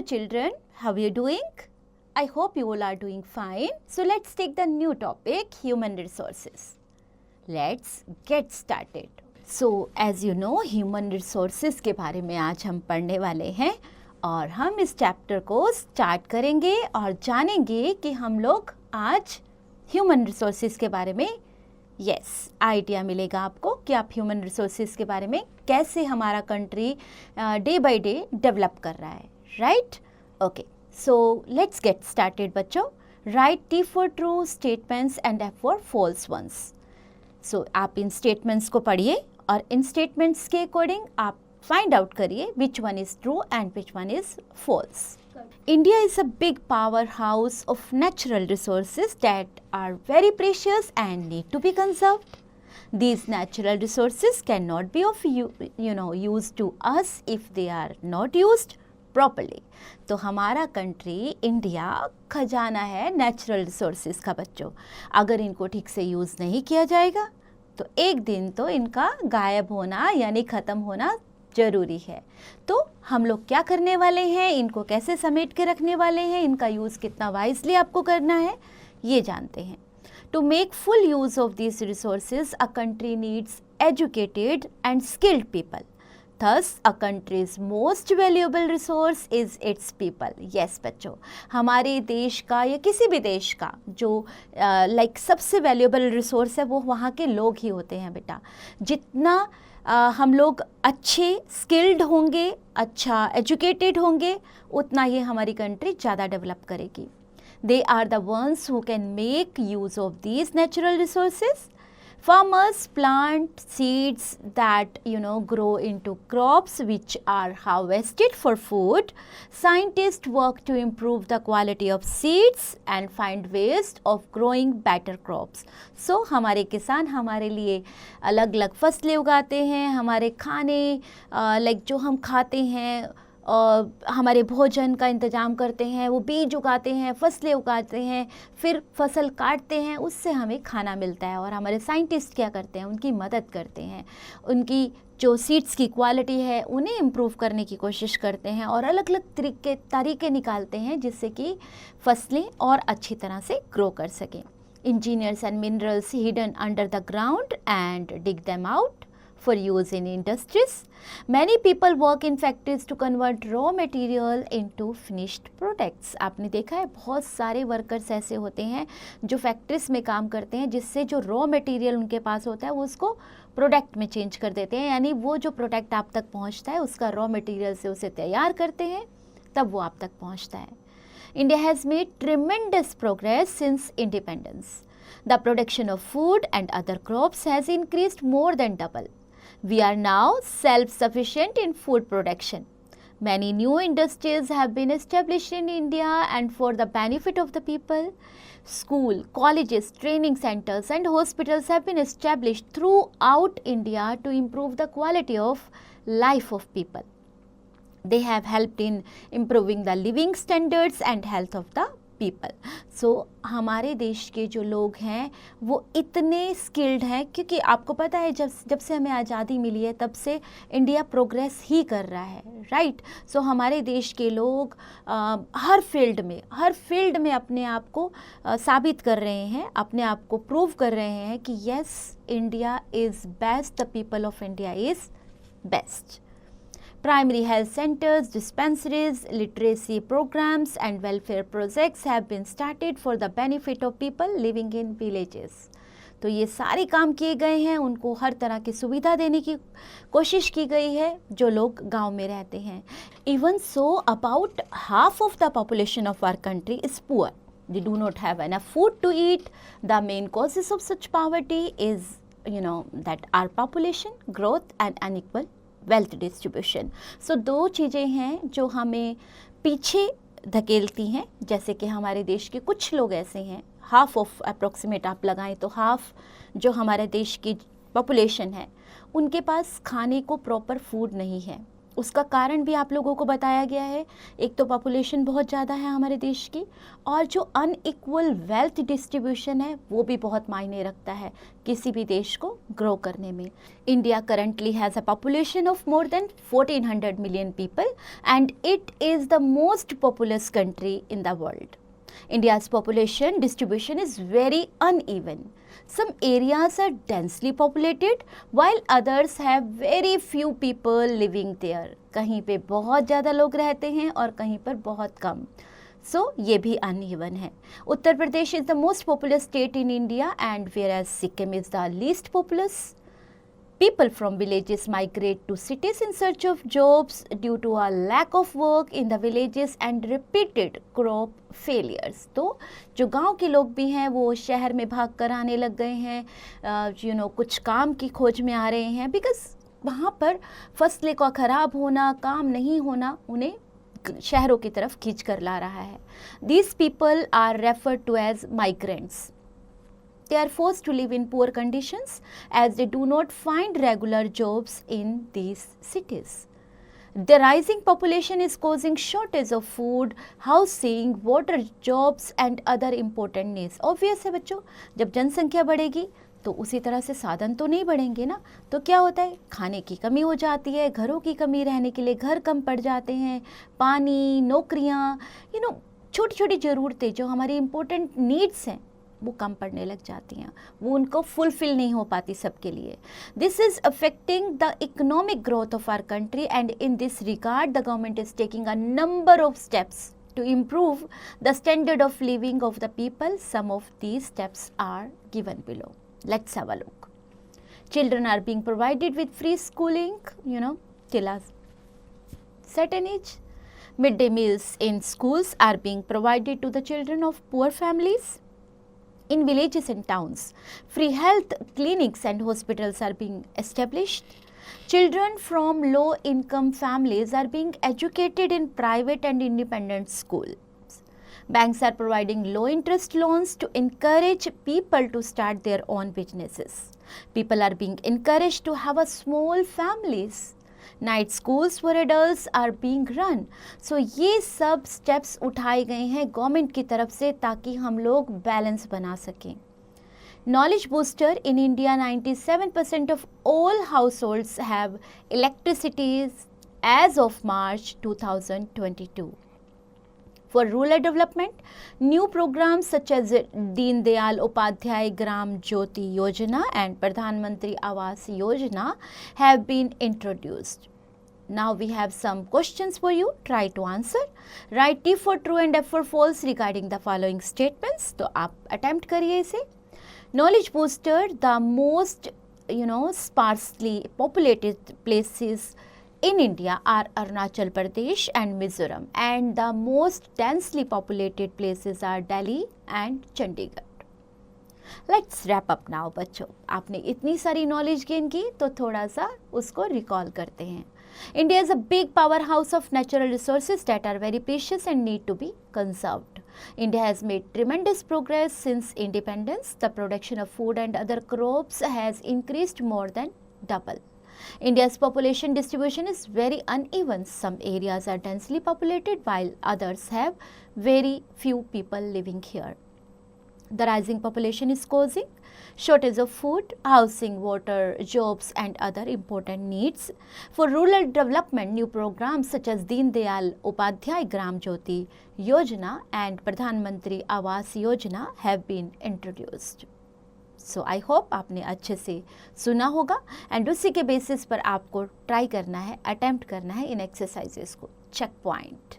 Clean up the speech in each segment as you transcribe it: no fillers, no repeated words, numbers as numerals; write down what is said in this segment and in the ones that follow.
children, how are you doing? I hope you all are doing fine. So let's take the new topic, human resources. Let's get started. So as you know, human resources के बारे में आज हम पढ़ने वाले हैं और हम इस चैप्टर को स्टार्ट करेंगे और जानेंगे कि हम लोग आज ह्यूमन रिसोर्सेज के बारे में आइडिया मिलेगा आपको कि आप ह्यूमन रिसोर्सेज के बारे में कैसे हमारा country day by day develop कर रहा है, right? Okay, so let's get started बच्चों. Right T for true statements and F for false ones. So आप इन स्टेटमेंट्स को पढ़िए और इन स्टेटमेंट्स के अकॉर्डिंग आप फाइंड आउट करिए which one is true and which one is false. India is a big powerhouse of natural resources that are very precious and need to be conserved. These natural resources cannot be of use to us if they are not used properly. तो हमारा country India खजाना है natural resources का बच्चों. अगर इनको ठीक से यूज़ नहीं किया जाएगा तो एक दिन तो इनका गायब होना यानी ख़त्म होना ज़रूरी है. तो हम लोग क्या करने वाले हैं, इनको कैसे समेट के रखने वाले हैं, इनका यूज़ कितना वाइजली आपको करना है ये जानते हैं. To make full use of this resources a country needs educated and skilled people. Thus, a country's most valuable resource is its people. Yes बच्चों, हमारे देश का या किसी भी देश का जो सबसे वैल्यूएबल रिसोर्स है वो वहाँ के लोग ही होते हैं बेटा. जितना हम लोग अच्छे स्किल्ड होंगे, अच्छा एजुकेटेड होंगे, उतना ये हमारी कंट्री ज़्यादा डेवलप करेगी. They are the ones who can make use of these natural resources. Farmers plant seeds that grow into crops which are harvested for food. Scientists work to improve the quality of seeds and find ways of growing better crops. So हमारे किसान हमारे लिए अलग अलग फसलें उगाते हैं, हमारे खाने जो हम खाते हैं हमारे भोजन का इंतज़ाम करते हैं, वो बीज उगाते हैं, फसलें उगाते हैं, फिर फसल काटते हैं, उससे हमें खाना मिलता है. और हमारे साइंटिस्ट क्या करते हैं, उनकी मदद करते हैं, उनकी जो सीड्स की क्वालिटी है उन्हें इम्प्रूव करने की कोशिश करते हैं और अलग अलग तरीके निकालते हैं जिससे कि फसलें और अच्छी तरह से ग्रो कर सकें. Engineers and minerals hidden under the ground and dig them out for use in industries. Many people work in factories to convert raw material into finished products. आपने देखा है बहुत सारे वर्कर्स ऐसे होते हैं जो फैक्ट्रीज में काम करते हैं जिससे जो रॉ मटेरियल उनके पास होता है वो उसको प्रोडक्ट में चेंज कर देते हैं. यानी वो जो प्रोडक्ट आप तक पहुंचता है उसका रॉ मटेरियल से उसे तैयार करते हैं तब वो आप तक पहुंचता है. India has made tremendous progress since independence. The production of food and other crops has increased more than double. We are now self-sufficient in food production. Many new industries have been established in India and for the benefit of the people. School, colleges, training centers and hospitals have been established throughout India to improve the quality of life of people. They have helped in improving the living standards and health of the people. So हमारे देश के जो लोग हैं वो इतने skilled हैं क्योंकि आपको पता है जब से हमें आज़ादी मिली है तब से इंडिया प्रोग्रेस ही कर रहा है, राइट? सो हमारे देश के लोग हर फील्ड में अपने आप को साबित कर रहे हैं, अपने आप को प्रूव कर रहे हैं कि yes India is best, the people of India is best. Primary health centers, dispensaries, literacy programs and welfare projects have been started for the benefit of people living in villages. तो ये सारे काम किए गए हैं, उनको हर तरह की सुविधा देने की कोशिश की गई है जो लोग गांव में रहते हैं. Even so, about half of the population of our country is poor. They do not have enough food to eat. The main causes of such poverty is, that our population growth and unequal wealth distribution. So दो चीज़ें हैं जो हमें पीछे धकेलती हैं. जैसे कि हमारे देश के कुछ लोग ऐसे हैं, हाफ ऑफ अप्रोक्सीमेट आप लगाएं तो हाफ जो हमारे देश की पॉपुलेशन है उनके पास खाने को प्रॉपर फूड नहीं है. उसका कारण भी आप लोगों को बताया गया है। एक तो पॉपुलेशन बहुत ज़्यादा है हमारे देश की, और जो अनइक्वल वेल्थ डिस्ट्रीब्यूशन है वो भी बहुत मायने रखता है किसी भी देश को ग्रो करने में। India currently has a population of more than 1400 million people and it is the most populous country in the world. India's population distribution is very uneven. Some areas are densely populated while others have very few people living there. कहीं पे बहुत ज़्यादा लोग रहते हैं और कहीं पर बहुत कम। So ये भी uneven है। Uttar Pradesh is the most populous state in India and whereas Sikkim is the least populous. People from villages migrate to cities in search of jobs due to a lack of work in the villages and repeated crop failures. तो जो गांव के लोग भी हैं वो शहर में भाग कर आने लग गए हैं, कुछ काम की खोज में आ रहे हैं, बिकॉज वहाँ पर फसलें का खराब होना, काम नहीं होना उन्हें शहरों की तरफ खींच कर ला रहा है। These people are referred to as migrants. They are forced to live in poor conditions as they do not find regular jobs in these cities. The rising population is causing shortage of food, housing, water, jobs and other important needs. Obvious है बच्चों, जब जनसंख्या बढ़ेगी तो उसी तरह से साधन तो नहीं बढ़ेंगे ना, तो क्या होता है, खाने की कमी हो जाती है, घरों की कमी, रहने के लिए घर कम पड़ जाते हैं, पानी, नौकरियाँ, छोटी छोटी ज़रूरतें जो हमारी इम्पोर्टेंट नीड्स हैं वो कम पड़ने लग जाती हैं, वो उनको फुलफिल नहीं हो पाती सबके लिए। This is affecting the economic growth of our country and in this regard the government is taking a number of steps to improve the standard of living of the people. Some of these steps are given below. Let's have a look. Children are being provided with free schooling, till a certain age. Midday meals in schools are being provided to the children of poor families. In villages and towns, free health clinics and hospitals are being established. Children from low-income families are being educated in private and independent schools. Banks are providing low-interest loans to encourage people to start their own businesses. People are being encouraged to have a small families. Night schools for adults are being run. So ये सब steps उठाए गए हैं government की तरफ से ताकि हम लोग बैलेंस बना सकें। Knowledge booster in India 97% of all households have electricity as of March 2022। For rural development, new programs such as Deen Dayal Upadhyay Gram Jyoti Yojana and Pradhan Mantri Awas Yojana have been introduced. Now we have some questions for you. Try to answer. Write T for true and F for false regarding the following statements. तो आप attempt करिए इसे. Knowledge booster, the most sparsely populated places in India are Arunachal Pradesh and Mizoram, and the most densely populated places are Delhi and Chandigarh. Let's wrap up now बच्चों, आपने इतनी सारी knowledge gain की तो थोड़ा सा उसको रिकॉल करते हैं। India is a big powerhouse of natural resources that are very precious and need to be conserved. India has made tremendous progress since independence. The production of food and other crops has increased more than double. India's population distribution is very uneven. Some areas are densely populated while others have very few people living here. The rising population is causing shortage of food, housing, water, jobs and other important needs. For rural development, new programs such as Deen Dayal Upadhyay Gram Jyoti Yojana and Pradhan Mantri Awas Yojana have been introduced. So I hope आपने अच्छे से सुना होगा and उसी के basis पर आपको try करना है, अटेम्प्ट करना है इन एक्सरसाइजेस को। Check point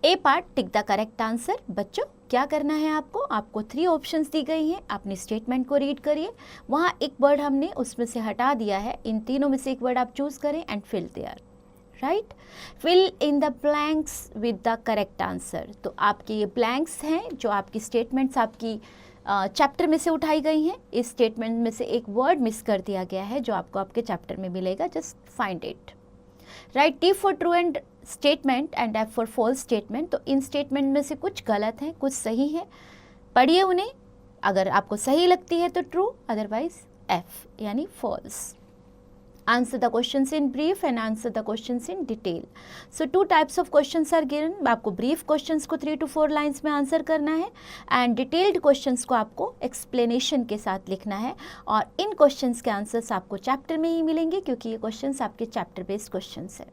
A part, tick the correct answer. बच्चों क्या करना है आपको 3 ऑप्शंस दी गई हैं, अपनी स्टेटमेंट को रीड करिए, वहाँ एक वर्ड हमने उसमें से हटा दिया है, इन तीनों में से एक वर्ड आप चूज़ करें and fill there, right. Fill in the blanks with the correct answer. तो आपके ये ब्लैंक्स हैं जो आपकी स्टेटमेंट्स आपकी चैप्टर में से उठाई गई हैं। इस स्टेटमेंट में से एक वर्ड मिस कर दिया गया है जो आपको आपके चैप्टर में मिलेगा, just find it, right. T for true and statement and F for false statement. तो इन स्टेटमेंट में से कुछ गलत हैं, कुछ सही है, पढ़िए उन्हें, अगर आपको सही लगती है तो ट्रू, अदरवाइज एफ यानी false. Answer the questions in brief and answer the questions in detail. So two types of questions are given. आपको brief questions को 3 to 4 lines में आंसर करना है and detailed questions को आपको explanation के साथ लिखना है, और इन questions के answers आपको chapter में ही मिलेंगे क्योंकि ये questions आपके chapter based questions है.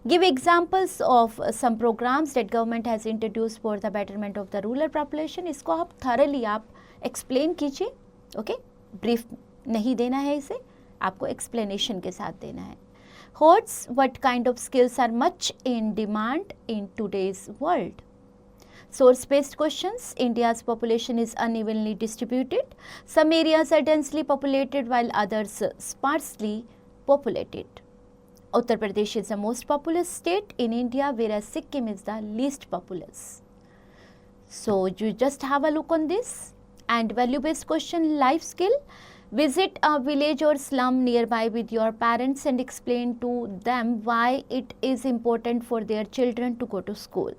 Give examples of some programs that government has introduced for the betterment of the rural population. इसको आप thoroughly आप explain कीजिए. Okay? Brief नहीं देना है इसे, आपको explanation के साथ देना है. Quotes, what kind of skills are much in demand in today's world? Source based questions. India's population is unevenly distributed. Some areas are densely populated while others sparsely populated. Uttar Pradesh is the most populous state in India, whereas Sikkim is the least populous. So you just have a look on this. And value based question, life skill. Visit a village or slum nearby with your parents and explain to them why it is important for their children to go to school.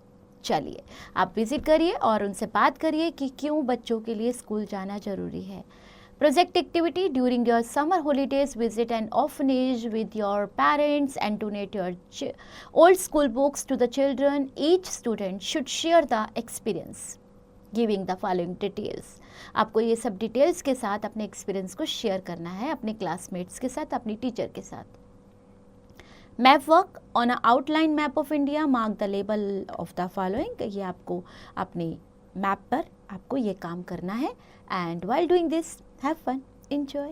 चलिए आप visit करिए और उनसे बात करिए कि क्यों बच्चों के लिए स्कूल जाना जरूरी है. Project activity, during your summer holidays, visit an orphanage with your parents and donate your old school books to the children. Each student should share the experience, giving the following details. आपको ये सब details के साथ अपने experience को share करना है अपने क्लासमेट्स के साथ, अपनी टीचर के साथ. Map work on a outline map of India, mark the label of the following. ये आपको अपने मैप पर आपको ये काम करना है. And while doing this, have fun, enjoy.